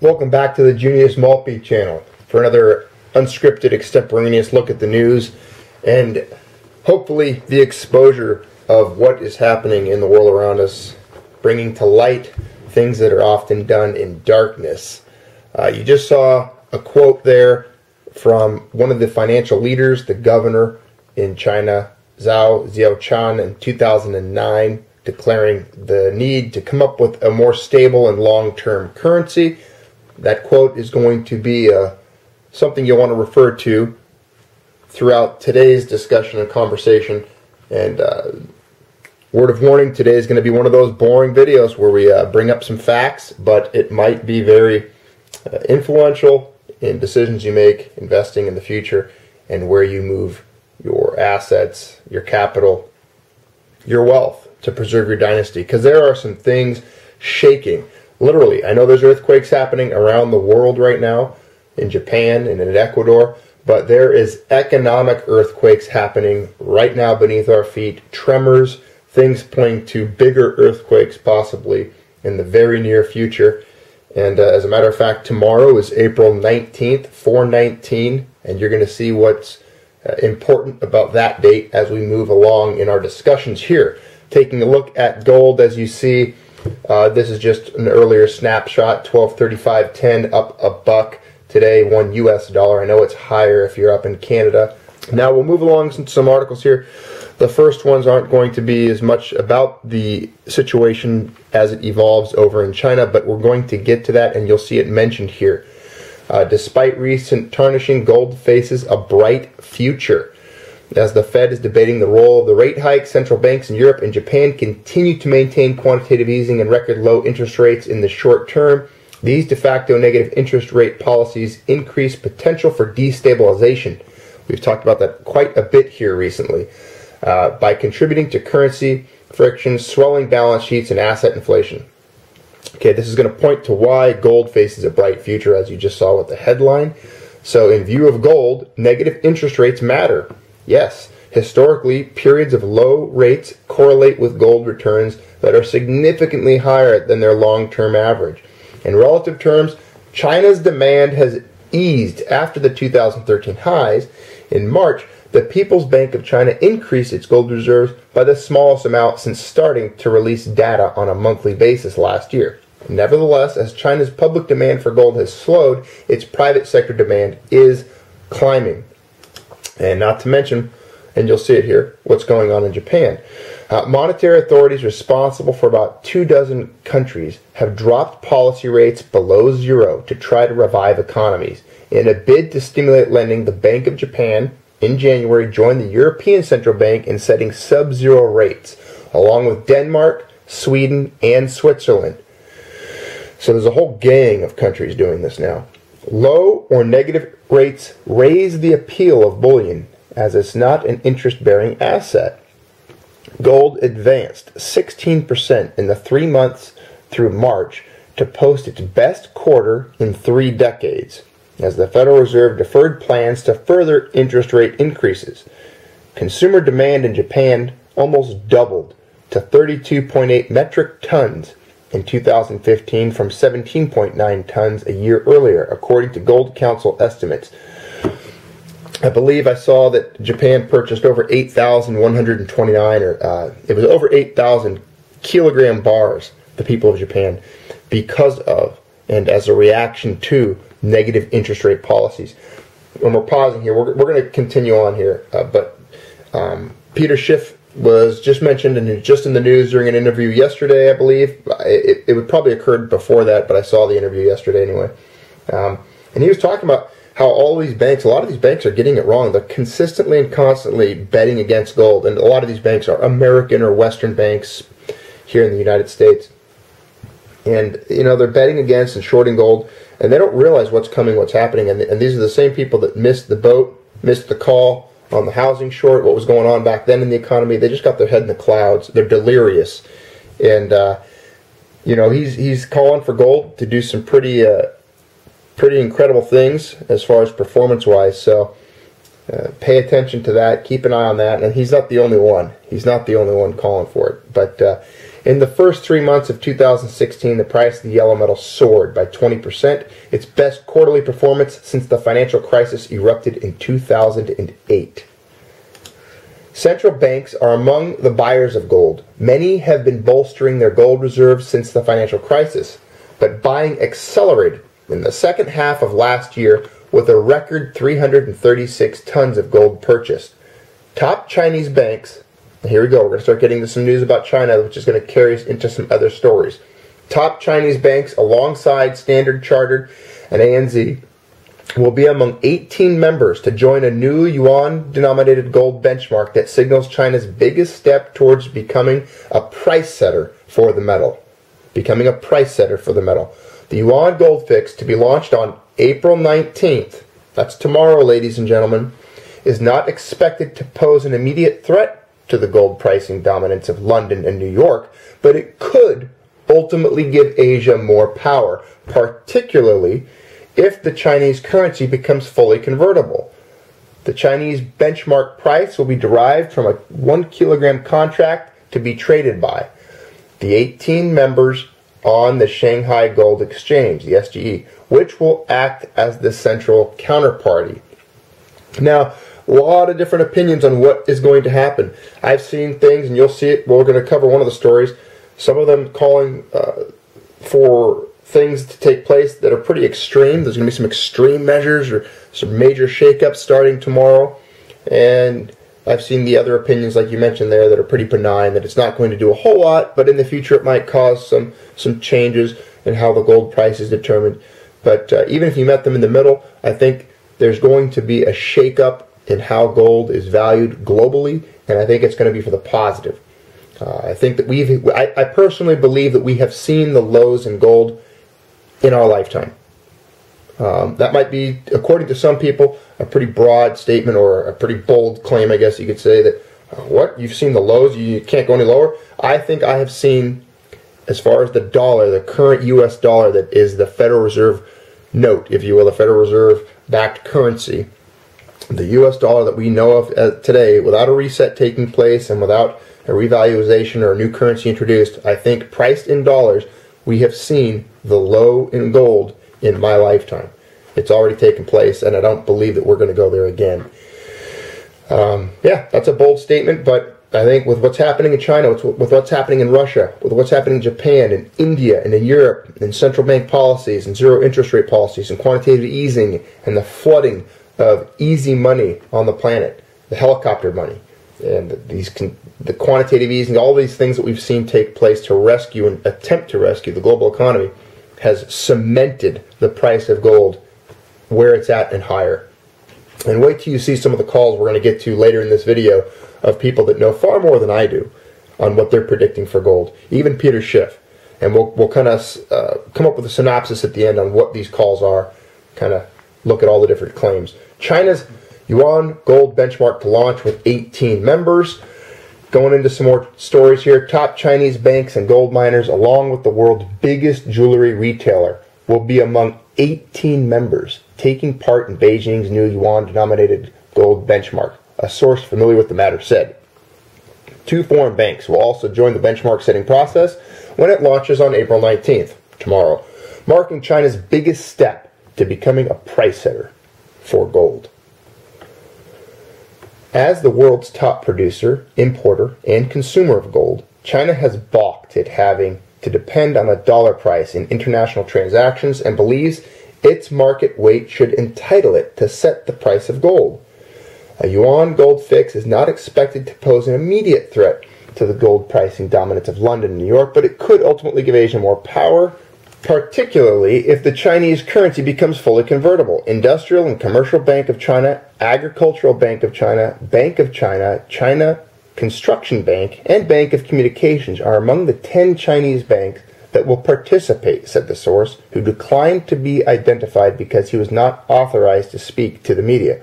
Welcome back to the Junius Maltby channel for another unscripted, extemporaneous look at the news and hopefully the exposure of what is happening in the world around us, bringing to light things that are often done in darkness. You just saw a quote there from one of the financial leaders, the governor in China, Zhao Ziaochan, in 2009, declaring the need to come up with a more stable and long-term currency. That quote is going to be something you'll want to refer to throughout today's discussion and conversation. And word of warning, today is going to be one of those boring videos where we bring up some facts, but it might be very influential in decisions you make, investing in the future, and where you move your assets, your capital, your wealth to preserve your dynasty. Because there are some things shaking. Literally, I know there's earthquakes happening around the world right now, in Japan and in Ecuador, but there is economic earthquakes happening right now beneath our feet, tremors, things pointing to bigger earthquakes possibly in the very near future. And as a matter of fact, tomorrow is April 19th, 4/19, and you're going to see what's important about that date as we move along in our discussions here. Taking a look at gold, as you see, this is just an earlier snapshot, 1235.10 up a buck today, $1 US. I know it's higher if you're up in Canada. Now we'll move along to some articles here. The first ones aren't going to be as much about the situation as it evolves over in China, but we're going to get to that and you'll see it mentioned here. Despite recent tarnishing, gold faces a bright future. As the Fed is debating the role of the rate hike, central banks in Europe and Japan continue to maintain quantitative easing and record low interest rates in the short term. These de facto negative interest rate policies increase potential for destabilization. We've talked about that quite a bit here recently. By contributing to currency friction, swelling balance sheets, and asset inflation. Okay, this is going to point to why gold faces a bright future, as you just saw with the headline. So in view of gold, negative interest rates matter. Yes, historically, periods of low rates correlate with gold returns that are significantly higher than their long-term average. In relative terms, China's demand has eased after the 2013 highs. In March, the People's Bank of China increased its gold reserves by the smallest amount since starting to release data on a monthly basis last year. Nevertheless, as China's public demand for gold has slowed, its private sector demand is climbing. And not to mention, and you'll see it here, what's going on in Japan. Monetary authorities responsible for about 24 countries have dropped policy rates below zero to try to revive economies. In a bid to stimulate lending, the Bank of Japan in January joined the European Central Bank in setting sub-zero rates, along with Denmark, Sweden, and Switzerland. So there's a whole gang of countries doing this now. Low or negative rates raise the appeal of bullion, as it's not an interest-bearing asset. Gold advanced 16% in the 3 months through March to post its best quarter in 3 decades, as the Federal Reserve deferred plans to further interest rate increases. Consumer demand in Japan almost doubled to 32.8 metric tons in 2015 from 17.9 tons a year earlier, according to Gold Council estimates. I believe I saw that Japan purchased over 8,129, it was over 8,000 kilogram bars, the people of Japan, because of and as a reaction to negative interest rate policies. When we're pausing here, we're going to continue on here, but Peter Schiff was just mentioned and just in the news during an interview yesterday, I believe. It would probably occurred before that, but I saw the interview yesterday anyway. And he was talking about how all these banks, a lot of these banks are getting it wrong. They're consistently and constantly betting against gold, and a lot of these banks are American or Western banks, here in the United States. And, you know, they're betting against and shorting gold, and they don't realize what's coming, what's happening. And these are the same people that missed the boat, missed the call on the housing short, what was going on back then in the economy. They just got their head in the clouds. They're delirious. And, you know, he's calling for gold to do some pretty incredible things as far as performance-wise. So pay attention to that. Keep an eye on that. And he's not the only one. He's not the only one calling for it. But in the first 3 months of 2016, the price of the yellow metal soared by 20%, its best quarterly performance since the financial crisis erupted in 2008. Central banks are among the buyers of gold. Many have been bolstering their gold reserves since the financial crisis, but buying accelerated in the second half of last year with a record 336 tons of gold purchased. Top Chinese banks, and here we go, we're going to start getting to some news about China, which is going to carry us into some other stories. Top Chinese banks, alongside Standard Chartered and ANZ, will be among 18 members to join a new yuan-denominated gold benchmark that signals China's biggest step towards becoming a price setter for the metal. The yuan gold fix, to be launched on April 19th, that's tomorrow, ladies and gentlemen, is not expected to pose an immediate threat to the gold pricing dominance of London and New York, but it could ultimately give Asia more power, particularly if the Chinese currency becomes fully convertible. The Chinese benchmark price will be derived from a 1 kilogram contract to be traded by the 18 members on the Shanghai Gold Exchange, the SGE, which will act as the central counterparty. Now, a lot of different opinions on what is going to happen. I've seen things, and you'll see it, we're going to cover one of the stories, some of them calling for things to take place that are pretty extreme. There's going to be some extreme measures or some major shakeups starting tomorrow. And I've seen the other opinions, like you mentioned there, that are pretty benign, that it's not going to do a whole lot, but in the future it might cause some changes in how the gold price is determined. But even if you met them in the middle, I think there's going to be a shakeup in how gold is valued globally, and I think it's going to be for the positive. I think that I personally believe that we have seen the lows in gold in our lifetime. That might be, according to some people, a pretty broad statement or a pretty bold claim, I guess you could say, that, what, you've seen the lows, you can't go any lower? I think I have seen, as far as the dollar, the current US dollar that is the Federal Reserve note, if you will, the Federal Reserve-backed currency, the US dollar that we know of today, without a reset taking place and without a revaluation or a new currency introduced, I think priced in dollars, we have seen the low in gold in my lifetime. It's already taken place, and I don't believe that we're going to go there again. Yeah, that's a bold statement, but I think with what's happening in China, with what's happening in Russia, with what's happening in Japan, in India, and in Europe, and central bank policies, and zero interest rate policies, and quantitative easing, and the flooding of easy money on the planet, the helicopter money, and the quantitative easing, all these things that we've seen take place to rescue and attempt to rescue the global economy, has cemented the price of gold where it's at and higher. And wait till you see some of the calls we're going to get to later in this video of people that know far more than I do on what they're predicting for gold. Even Peter Schiff. And we'll kind of come up with a synopsis at the end on what these calls are, kind of look at all the different claims. China's yuan gold benchmark to launch with 18 members. Going into some more stories here, top Chinese banks and gold miners, along with the world's biggest jewelry retailer, will be among 18 members taking part in Beijing's new yuan-denominated gold benchmark, a source familiar with the matter said. 2 foreign banks will also join the benchmark setting process when it launches on April 19th, tomorrow, marking China's biggest step to becoming a price setter for gold. As the world's top producer, importer, and consumer of gold, China has balked at having to depend on a dollar price in international transactions and believes its market weight should entitle it to set the price of gold. A yuan gold fix is not expected to pose an immediate threat to the gold pricing dominance of London and New York, but it could ultimately give Asia more power, particularly if the Chinese currency becomes fully convertible. Industrial and Commercial Bank of China, Agricultural Bank of China, Bank of China, China Construction Bank, and Bank of Communications are among the 10 Chinese banks that will participate, said the source, who declined to be identified because he was not authorized to speak to the media.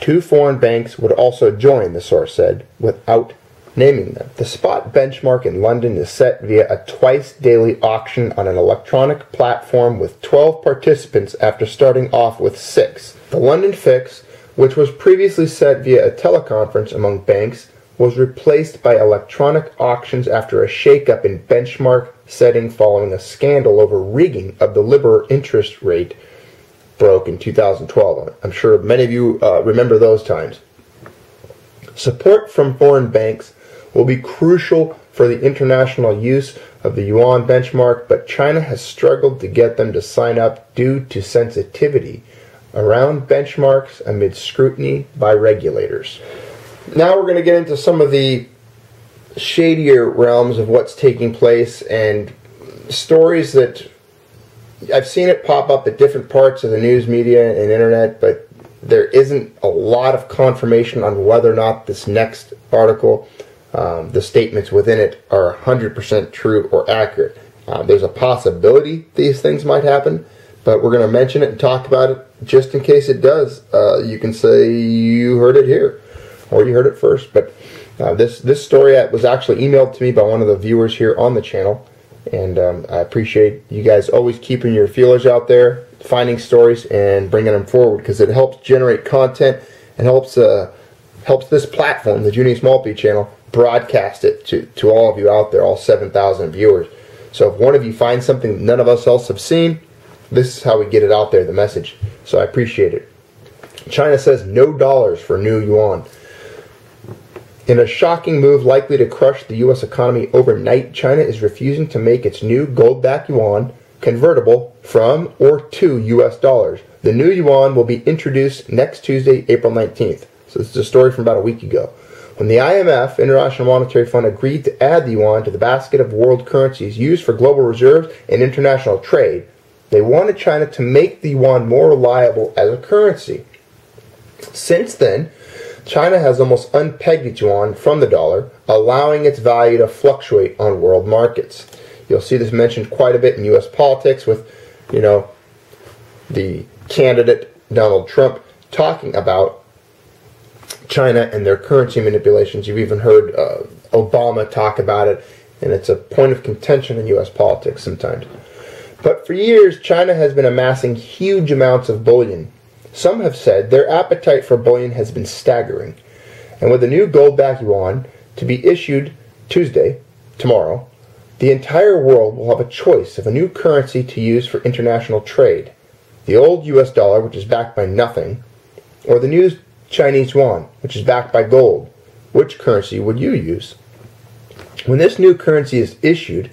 2 foreign banks would also join, the source said, without naming them. The spot benchmark in London is set via a twice-daily auction on an electronic platform with 12 participants after starting off with 6. The London fix, which was previously set via a teleconference among banks, was replaced by electronic auctions after a shake-up in benchmark setting following a scandal over rigging of the Libor interest rate broke in 2012. I'm sure many of you remember those times. Support from foreign banks will be crucial for the international use of the yuan benchmark, but China has struggled to get them to sign up due to sensitivity around benchmarks amid scrutiny by regulators. Now we're going to get into some of the shadier realms of what's taking place and stories that I've seen it pop up at different parts of the news media and internet, but there isn't a lot of confirmation on whether or not this next article, the statements within it, are 100% true or accurate. There's a possibility these things might happen, but we're going to mention it and talk about it just in case it does. You can say you heard it here, or you heard it first. But this story was actually emailed to me by one of the viewers here on the channel, and I appreciate you guys always keeping your feelers out there, finding stories and bringing them forward, because it helps generate content and helps this platform, the Junior Small P channel, broadcast it to all of you out there, all 7,000 viewers. So if one of you finds something none of us else have seen, this is how we get it out there, the message. So I appreciate it. China says no dollars for new yuan. In a shocking move likely to crush the U.S. economy overnight, China is refusing to make its new gold-backed yuan convertible from or to U.S. dollars. The new yuan will be introduced next Tuesday, April 19th. So this is a story from about a week ago. When the IMF, International Monetary Fund, agreed to add the yuan to the basket of world currencies used for global reserves and international trade, they wanted China to make the yuan more reliable as a currency. Since then, China has almost unpegged its yuan from the dollar, allowing its value to fluctuate on world markets. You'll see this mentioned quite a bit in U.S. politics with, the candidate Donald Trump talking about China and their currency manipulations. You've even heard Obama talk about it, and it's a point of contention in U.S. politics sometimes. But for years, China has been amassing huge amounts of bullion. Some have said their appetite for bullion has been staggering. And with the new gold-backed yuan to be issued Tuesday, tomorrow, the entire world will have a choice of a new currency to use for international trade. The old U.S. dollar, which is backed by nothing, or the new Chinese yuan, which is backed by gold. Which currency would you use? When this new currency is issued,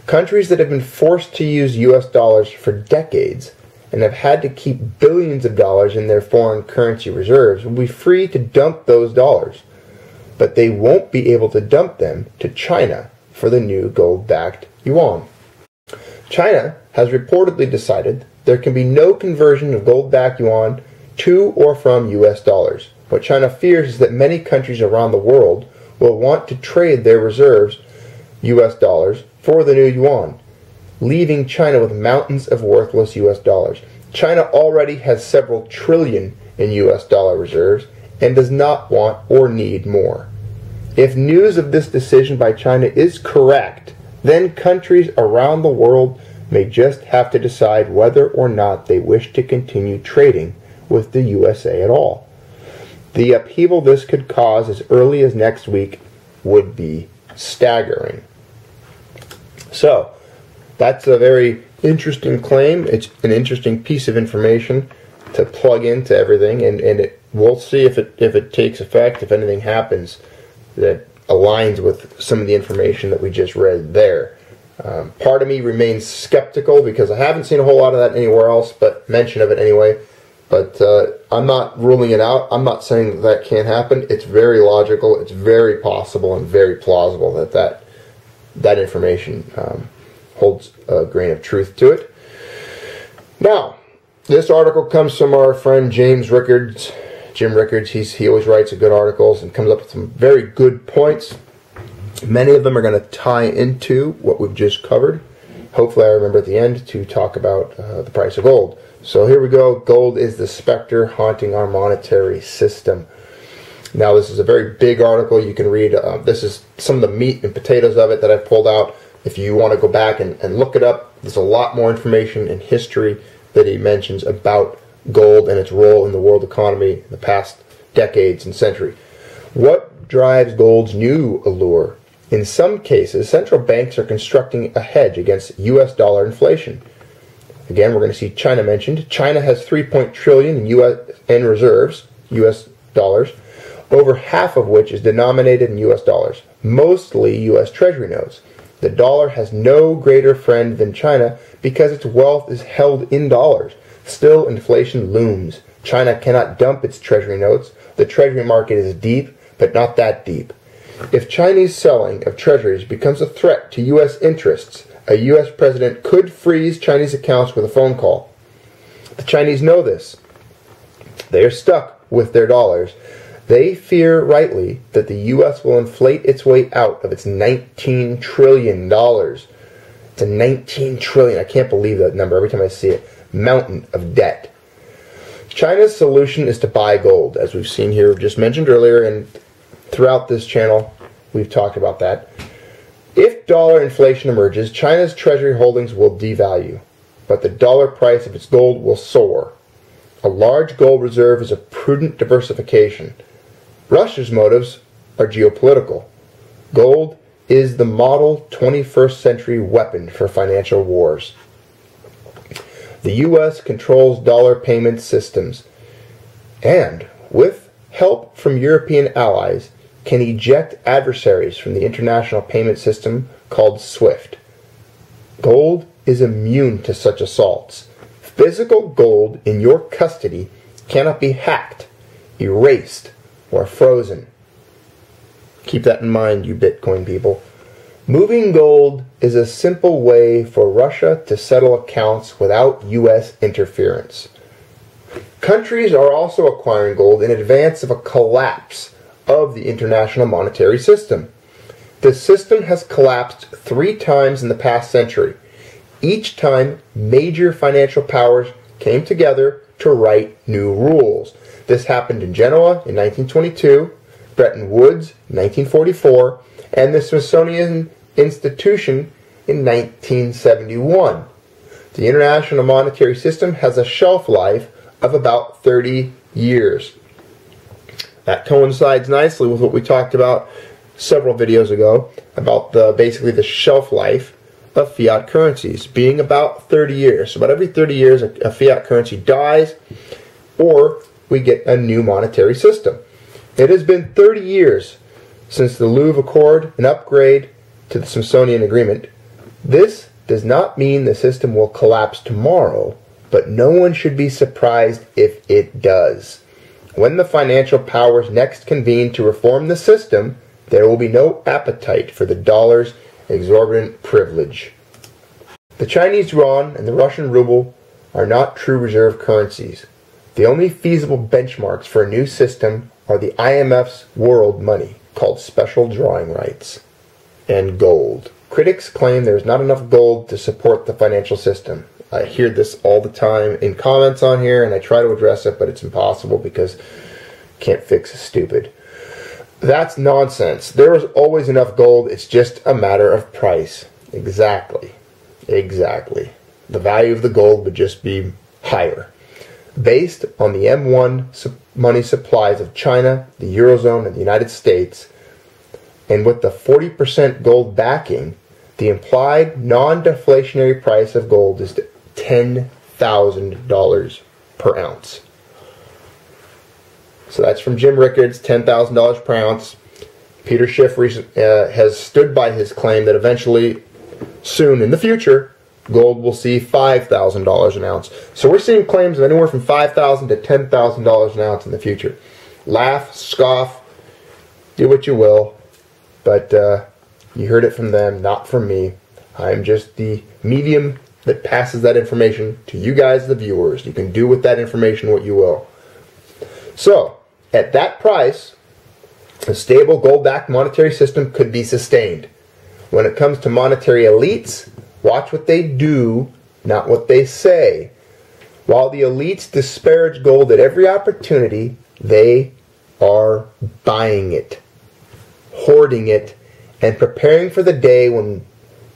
countries that have been forced to use U.S. dollars for decades and have had to keep billions of dollars in their foreign currency reserves will be free to dump those dollars. But they won't be able to dump them to China for the new gold-backed yuan. China has reportedly decided there can be no conversion of gold-backed yuan to or from U.S. dollars. What China fears is that many countries around the world will want to trade their reserves, U.S. dollars, for the new yuan, leaving China with mountains of worthless U.S. dollars. China already has several trillion in U.S. dollar reserves and does not want or need more. If news of this decision by China is correct, then countries around the world may just have to decide whether or not they wish to continue trading with the USA at all. The upheaval this could cause as early as next week would be staggering. So, that's a very interesting claim. It's an interesting piece of information to plug into everything, and we'll see if it takes effect, if anything happens that aligns with some of the information that we just read there. Part of me remains skeptical because I haven't seen a whole lot of that anywhere else, but mention of it anyway. But I'm not ruling it out. I'm not saying that can't happen. It's very logical. It's very possible and very plausible that information holds a grain of truth to it. Now, this article comes from our friend James Rickards, Jim Rickards, he always writes good articles and comes up with some very good points. Many of them are going to tie into what we've just covered. Hopefully I remember at the end to talk about the price of gold. So here we go. Gold is the specter haunting our monetary system. Now this is a very big article. You can read, this is some of the meat and potatoes of it that I've pulled out. If you want to go back and look it up, there's a lot more information in history that he mentions about gold and its role in the world economy in the past decades and century. What drives gold's new allure? In some cases, central banks are constructing a hedge against U.S. dollar inflation. Again, we're going to see China mentioned. China has $3 trillion in UN reserves, U.S. dollars, over half of which is denominated in U.S. dollars, mostly U.S. Treasury notes. The dollar has no greater friend than China because its wealth is held in dollars. Still, inflation looms. China cannot dump its Treasury notes. The Treasury market is deep, but not that deep. If Chinese selling of treasuries becomes a threat to U.S. interests, a U.S. president could freeze Chinese accounts with a phone call. The Chinese know this. They are stuck with their dollars. They fear rightly that the U.S. will inflate its way out of its $19 trillion. It's a $19 trillion. I can't believe that number every time I see it. Mountain of debt. China's solution is to buy gold, as we've seen here, just mentioned earlier, and throughout this channel, we've talked about that. If dollar inflation emerges, China's treasury holdings will devalue, but the dollar price of its gold will soar. A large gold reserve is a prudent diversification. Russia's motives are geopolitical. Gold is the model 21st century weapon for financial wars. The U.S. controls dollar payment systems and, with help from European allies, can eject adversaries from the international payment system called SWIFT. Gold is immune to such assaults. Physical gold in your custody cannot be hacked, erased, or frozen. Keep that in mind, you Bitcoin people. Moving gold is a simple way for Russia to settle accounts without U.S. interference. Countries are also acquiring gold in advance of a collapse of the international monetary system. The system has collapsed 3 times in the past century. Each time, major financial powers came together to write new rules. This happened in Genoa in 1922, Bretton Woods in 1944, and the Smithsonian Institution in 1971. The international monetary system has a shelf life of about 30 years. That coincides nicely with what we talked about several videos ago about basically the shelf life of fiat currencies being about 30 years. So about every 30 years a fiat currency dies or we get a new monetary system. It has been 30 years since the Louvre Accord, an upgrade to the Smithsonian Agreement. This does not mean the system will collapse tomorrow, but no one should be surprised if it does. When the financial powers next convene to reform the system, there will be no appetite for the dollar's exorbitant privilege. The Chinese yuan and the Russian ruble are not true reserve currencies. The only feasible benchmarks for a new system are the IMF's world money, called special drawing rights, and gold. Critics claim there is not enough gold to support the financial system. I hear this all the time in comments on here, and I try to address it, but it's impossible because can't fix a stupid. That's nonsense. There is always enough gold. It's just a matter of price. Exactly. Exactly. The value of the gold would just be higher. Based on the M1 money supplies of China, the Eurozone, and the United States, and with the 40% gold backing, the implied non-deflationary price of gold is $10,000 per ounce. So that's from Jim Rickards, $10,000 per ounce. Peter Schiff has stood by his claim that eventually, soon in the future, gold will see $5,000 an ounce. So we're seeing claims of anywhere from $5,000 to $10,000 an ounce in the future. Laugh, scoff, do what you will, but you heard it from them, not from me. I'm just the medium that passes that information to you guys, the viewers. You can do with that information what you will. So, At that price, a stable gold-backed monetary system could be sustained. When it comes to monetary elites, watch what they do, not what they say. While the elites disparage gold at every opportunity, they are buying it, hoarding it, and preparing for the day when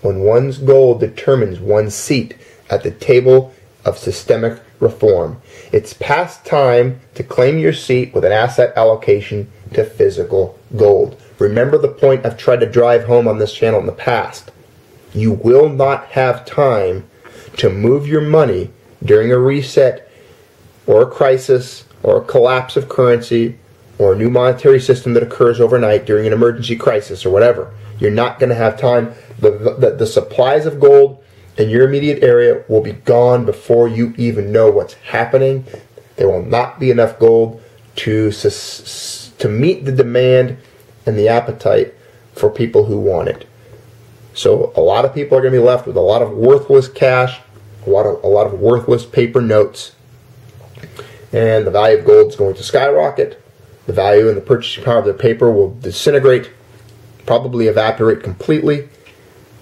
one's gold determines one's seat at the table of systemic reform. It's past time to claim your seat with an asset allocation to physical gold. Remember the point I've tried to drive home on this channel in the past. You will not have time to move your money during a reset or a crisis or a collapse of currency or a new monetary system that occurs overnight during an emergency crisis or whatever. You're not going to have time. The supplies of gold in your immediate area will be gone before you even know what's happening. There will not be enough gold to meet the demand and the appetite for people who want it. So a lot of people are going to be left with a lot of worthless cash, a lot of worthless paper notes, and the value of gold is going to skyrocket. The value and the purchasing power of the paper will disintegrate, probably evaporate completely,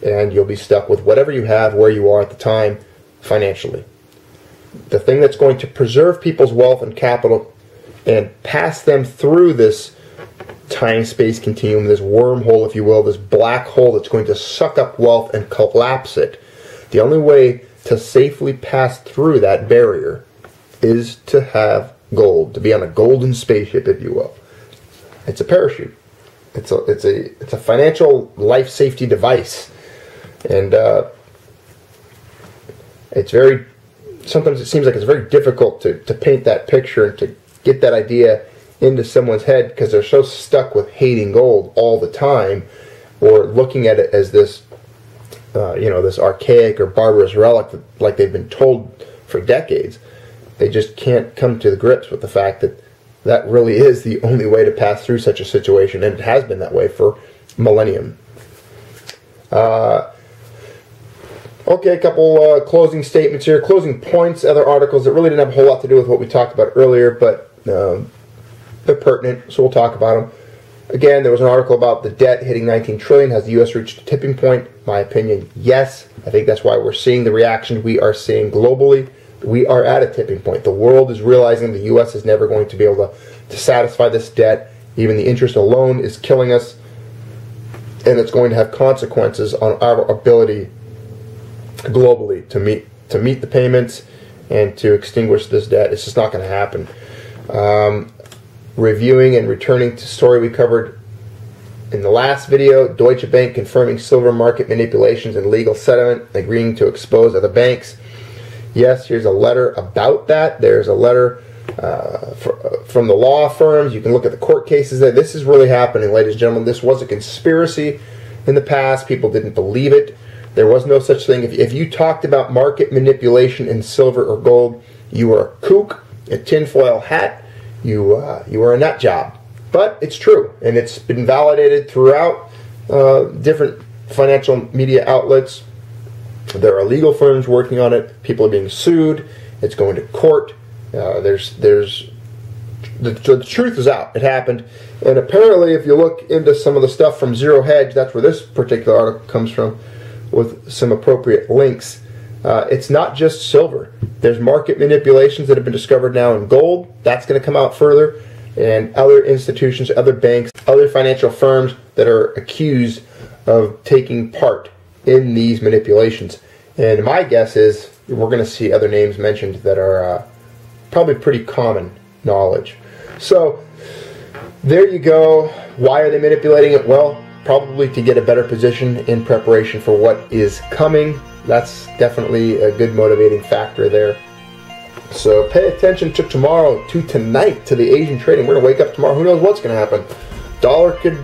and you'll be stuck with whatever you have where you are at the time financially. The thing that's going to preserve people's wealth and capital and pass them through this time-space continuum, this wormhole, if you will, this black hole that's going to suck up wealth and collapse it. The only way to safely pass through that barrier is to have gold, to be on a golden spaceship, if you will. It's a parachute. It's a financial life safety device, and sometimes it seems like it's very difficult to paint that picture and to get that idea into someone's head because they're so stuck with hating gold all the time, or looking at it as this this archaic or barbarous relic like they've been told for decades. They just can't come to the grips with the fact that that really is the only way to pass through such a situation, and it has been that way for millennium. Okay, a couple closing statements here, closing points, other articles that really didn't have a whole lot to do with what we talked about earlier, but they're pertinent, so we'll talk about them. Again, there was an article about the debt hitting 19 trillion. Has the U.S. reached a tipping point? My opinion, yes. I think that's why we're seeing the reaction we are seeing globally. We are at a tipping point. The world is realizing the U.S. is never going to be able to satisfy this debt. Even the interest alone is killing us, and it's going to have consequences on our ability globally to meet the payments and to extinguish this debt. It's just not going to happen. Reviewing and returning to story we covered in the last video, Deutsche Bank confirming silver market manipulations and legal settlement, agreeing to expose other banks. Yes, here's a letter about that. There's a letter from the law firms. You can look at the court cases there. This is really happening, ladies and gentlemen. This was a conspiracy in the past. People didn't believe it. There was no such thing. If you talked about market manipulation in silver or gold, you were a kook, a tinfoil hat. You were a nut job. But it's true, and it's been validated throughout different financial media outlets. There are legal firms working on it. People are being sued. It's going to court. The truth is out. It happened. And apparently, if you look into some of the stuff from Zero Hedge, that's where this particular article comes from, with some appropriate links. It's not just silver. There's market manipulations that have been discovered now in gold. That's going to come out further. And other institutions, other banks, other financial firms that are accused of taking part in these manipulations. And my guess is we're going to see other names mentioned that are probably pretty common knowledge. So there you go. Why are they manipulating it? Well, probably to get a better position in preparation for what is coming. That's definitely a good motivating factor there. So pay attention to tomorrow, to tonight, to the Asian trading. We're going to wake up tomorrow. Who knows what's going to happen? Dollar could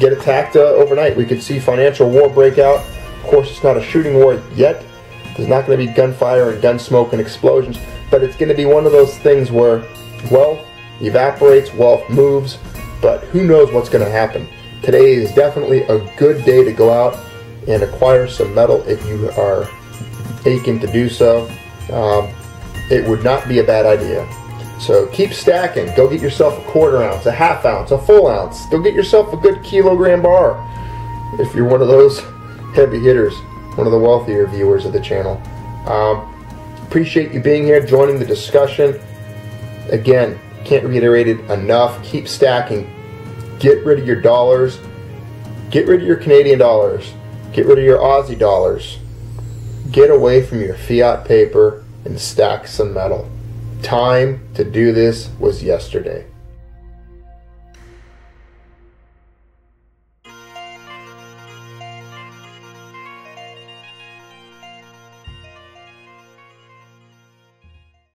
get attacked overnight. We could see financial war break out. Of course, it's not a shooting war yet. There's not going to be gunfire and gun smoke and explosions. But it's going to be one of those things where wealth evaporates, wealth moves. But who knows what's going to happen? Today is definitely a good day to go out and acquire some metal if you are aching to do so. It would not be a bad idea. So keep stacking. Go get yourself a quarter ounce, a half ounce, a full ounce. Go get yourself a good kilogram bar if you're one of those heavy hitters, one of the wealthier viewers of the channel. Appreciate you being here, joining the discussion. Again, can't reiterate it enough. Keep stacking. Get rid of your dollars. Get rid of your Canadian dollars. Get rid of your Aussie dollars. Get away from your fiat paper and stack some metal. Time to do this was yesterday.